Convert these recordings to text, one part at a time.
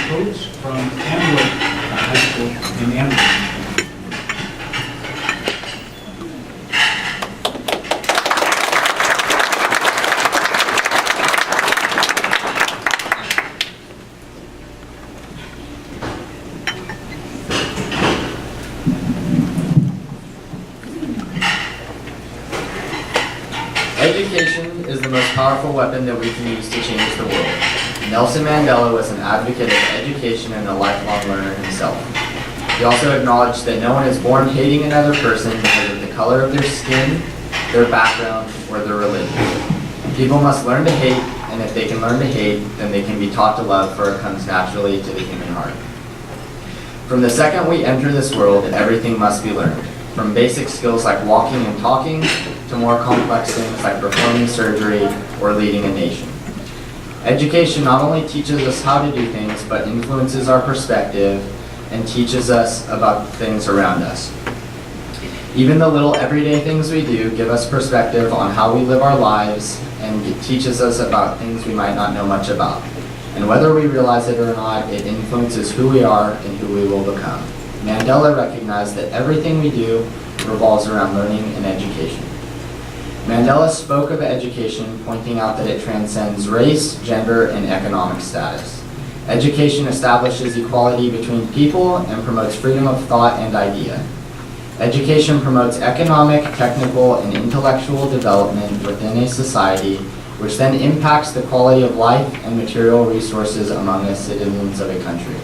coach from Antelope High School in Antelope. Education is the most powerful weapon that we can use to change the world. Nelson Mandela was an advocate of education and a lifelong learner himself. He also acknowledged that no one is born hating another person because of the color of their skin, their background, or their religion. People must learn to hate, and if they can learn to hate, then they can be taught to love, for it comes naturally to the human heart. From the second we enter this world, everything must be learned. From basic skills like walking and talking, to more complex things like performing surgery or leading a nation. Education not only teaches us how to do things, but influences our perspective and teaches us about things around us. Even the little everyday things we do give us perspective on how we live our lives, and it teaches us about things we might not know much about. And whether we realize it or not, it influences who we are and who we will become. Mandela recognized that everything we do revolves around learning and education. Mandela spoke of education, pointing out that it transcends race, gender, and economic status. Education establishes equality between people and promotes freedom of thought and idea. Education promotes economic, technical, and intellectual development within a society, which then impacts the quality of life and material resources among the citizens of a country.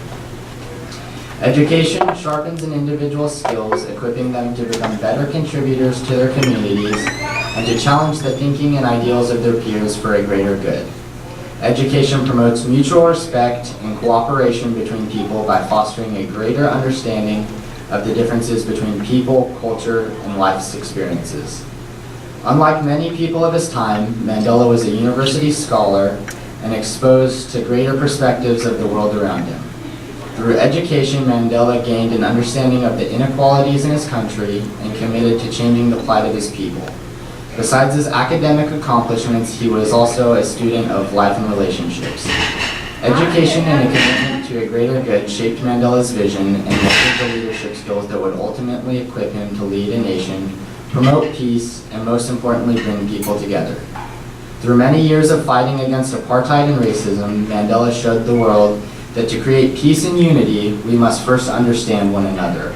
Education sharpens an individual's skills, equipping them to become better contributors to their communities and to challenge the thinking and ideals of their peers for a greater good. Education promotes mutual respect and cooperation between people by fostering a greater understanding of the differences between people, culture, and life's experiences. Unlike many people of his time, Mandela was a university scholar and exposed to greater perspectives of the world around him. Through education, Mandela gained an understanding of the inequalities in his country and committed to changing the plight of his people. Besides his academic accomplishments, he was also a student of life and relationships. Education and a commitment to a greater good shaped Mandela's vision and molded the leadership skills that would ultimately equip him to lead a nation, promote peace, and most importantly, bring people together. Through many years of fighting against apartheid and racism, Mandela showed the world that to create peace and unity, we must first understand one another.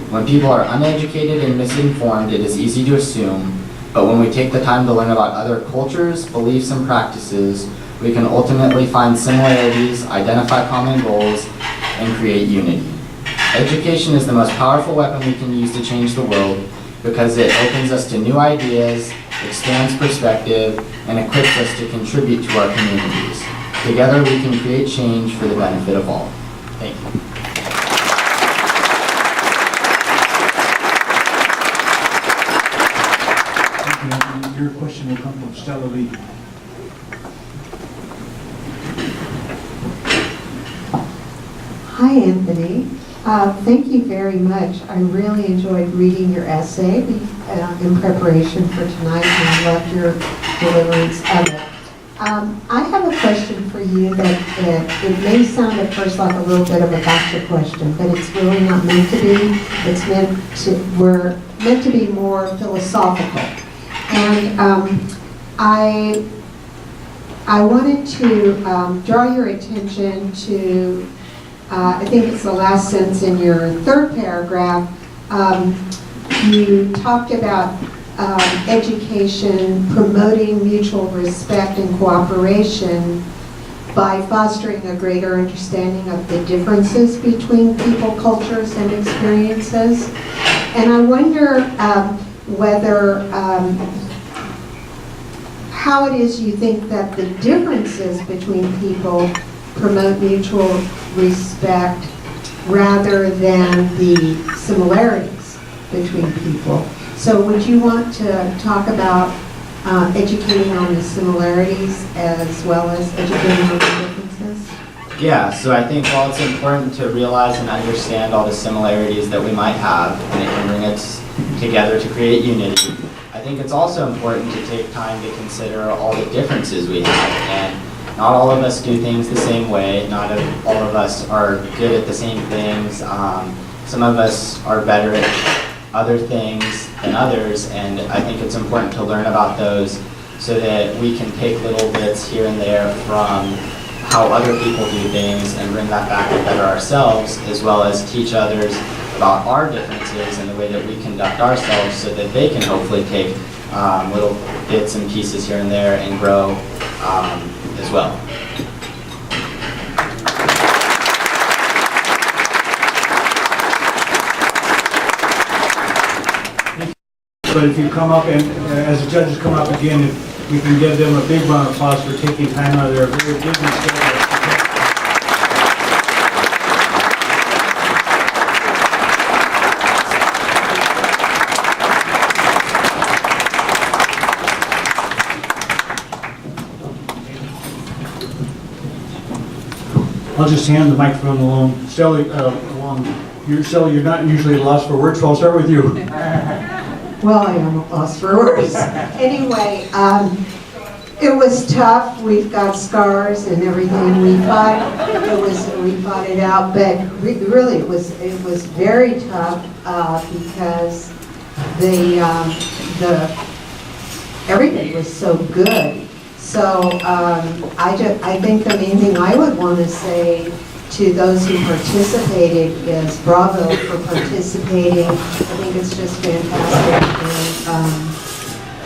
When people are uneducated and misinformed, it is easy to assume, but when we take the time to learn about other cultures, beliefs, and practices, we can ultimately find similarities, identify common goals, and create unity. Education is the most powerful weapon we can use to change the world because it opens us to new ideas, expands perspective, and equips us to contribute to our communities. Together we can create change for the benefit of all. Thank you. Thank you, Anthony. Your question will come from Stella Lee. Hi, Anthony. Thank you very much. I really enjoyed reading your essay in preparation for tonight, and I loved your deliverance of it. I have a question for you that it may sound at first like a little bit of a gotcha question, but it's really not meant to be. We're meant to be more philosophical. And I wanted to draw your attention to, I think it's the last sentence in your third paragraph. You talked about education promoting mutual respect and cooperation by fostering a greater understanding of the differences between people, cultures, and experiences. And I wonder how it is you think that the differences between people promote mutual respect rather than the similarities between people. So would you want to talk about educating on the similarities as well as educating on the differences? Yeah, so I think while it's important to realize and understand all the similarities that we might have, and it can bring us together to create unity, I think it's also important to take time to consider all the differences we have. And not all of us do things the same way. Not all of us are good at the same things. Some of us are better at other things than others, and I think it's important to learn about those so that we can take little bits here and there from how other people do things and bring that back and better ourselves, as well as teach others about our differences and the way that we conduct ourselves so that they can hopefully take little bits and pieces here and there and grow as well. But if you come up and, as the judges come up again, if we can give them a big round of applause for taking time out of their very busy schedule. I'll just hand the microphone along. Sally, you're not usually at a loss for words, so I'll start with you. Well, I am at loss for words. Anyway, it was tough. We've got scars and everything. We fought it out, but really it was very tough because everything was so good. So I think the main thing I would want to say to those who participated is bravo for participating. I think it's just fantastic.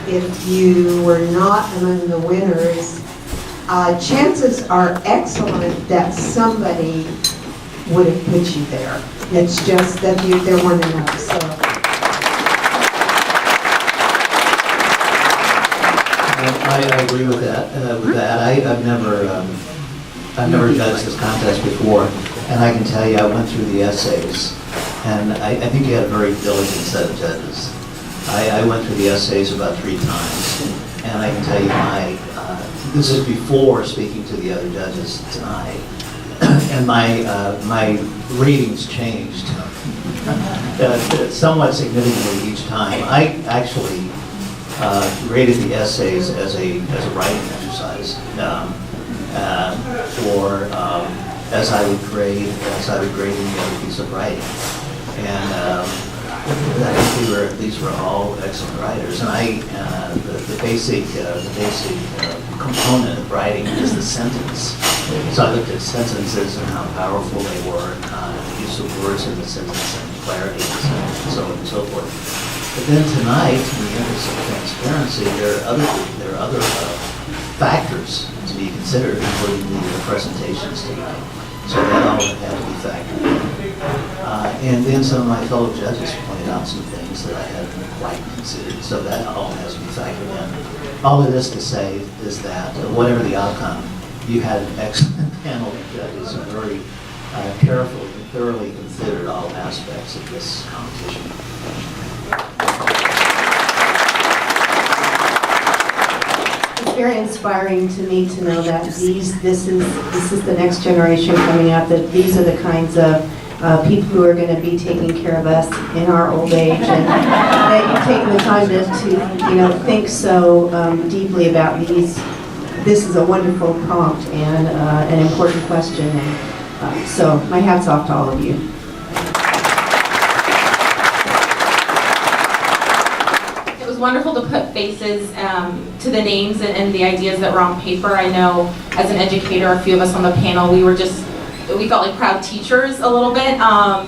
And if you were not among the winners, chances are excellent that somebody would have put you there. It's just that there weren't enough. So. I agree with that. I've never judged this contest before, and I can tell you I went through the essays, and I think you had a very diligent set of judges. I went through the essays about 3 times, and I can tell you this is before speaking to the other judges tonight, and my ratings changed somewhat significantly each time. I actually rated the essays as a writing exercise, or as I would grade any other piece of writing, and these were all excellent writers. And the basic component of writing is the sentence. So I looked at sentences and how powerful they were, the use of words in the sentence and clarity and so on and so forth. But then tonight, in the interest of transparency, there are other factors to be considered, including the presentations tonight. So that all had to be factored in. And then some of my fellow judges pointed out some things that I hadn't quite considered. So that all has to be factored in. All of this to say is that whatever the outcome, you had an excellent panel of judges who very carefully and thoroughly considered all aspects of this competition. It's very inspiring to me to know that this is the next generation coming up, that these are the kinds of people who are going to be taking care of us in our old age, and that you've taken the time to think so deeply about these. This is a wonderful prompt and an important question, and so my hat's off to all of you. Wonderful to put faces to the names and the ideas that were on paper. I know as an educator, a few of us on the panel, we felt like proud teachers a little bit.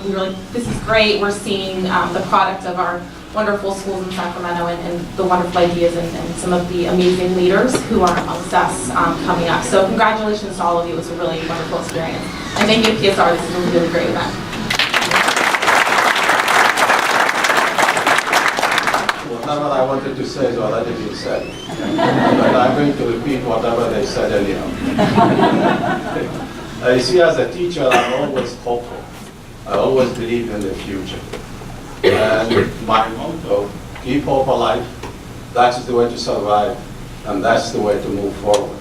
We were like, this is great. We're seeing the product of our wonderful schools in Sacramento and the wonderful ideas and some of the amazing leaders who are amongst us coming up. So congratulations to all of you. It was a really wonderful experience. And thank you to PSR. This is a really great event. Whatever I wanted to say is already been said. But I'm going to repeat whatever they said anyhow. You see, as a teacher, I'm always hopeful. I always believe in the future. And my motto, keep hope alive. That's the way to survive, and that's the way to move forward.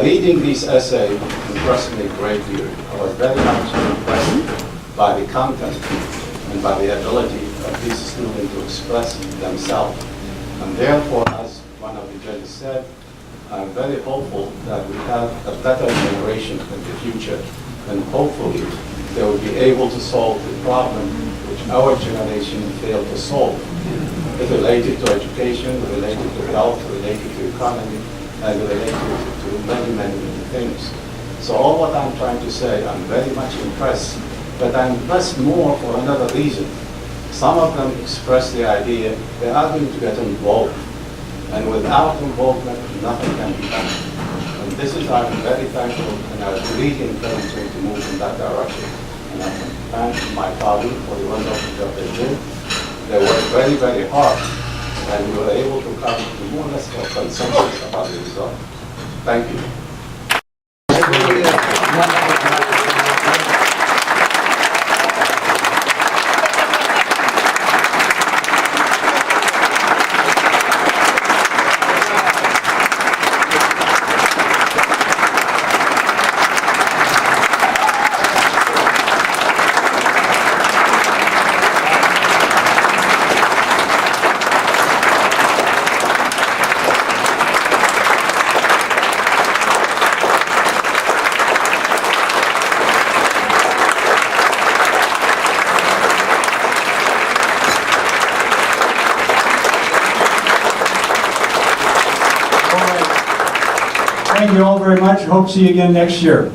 Reading this essay impressed me greatly. I was very much impressed by the content and by the ability of these students to express themselves. And therefore, as one of the judges said, I'm very hopeful that we have a better generation in the future, and hopefully they will be able to solve the problem which our generation failed to solve. It's related to education, related to health, related to economy, and related to many, many, many things. So all what I'm trying to say, I'm very much impressed, but I'm impressed more for another reason. Some of them express the idea they are going to get involved, and without involvement, nothing can be done. And this is, I'm very thankful, and I really encourage them to move in that direction. And I thank my colleagues for the wonderful job they did. They worked very, very hard, and we were able to come to more or less a consensus about the result. Thank you. Thank you all very much. Hope to see you again next year.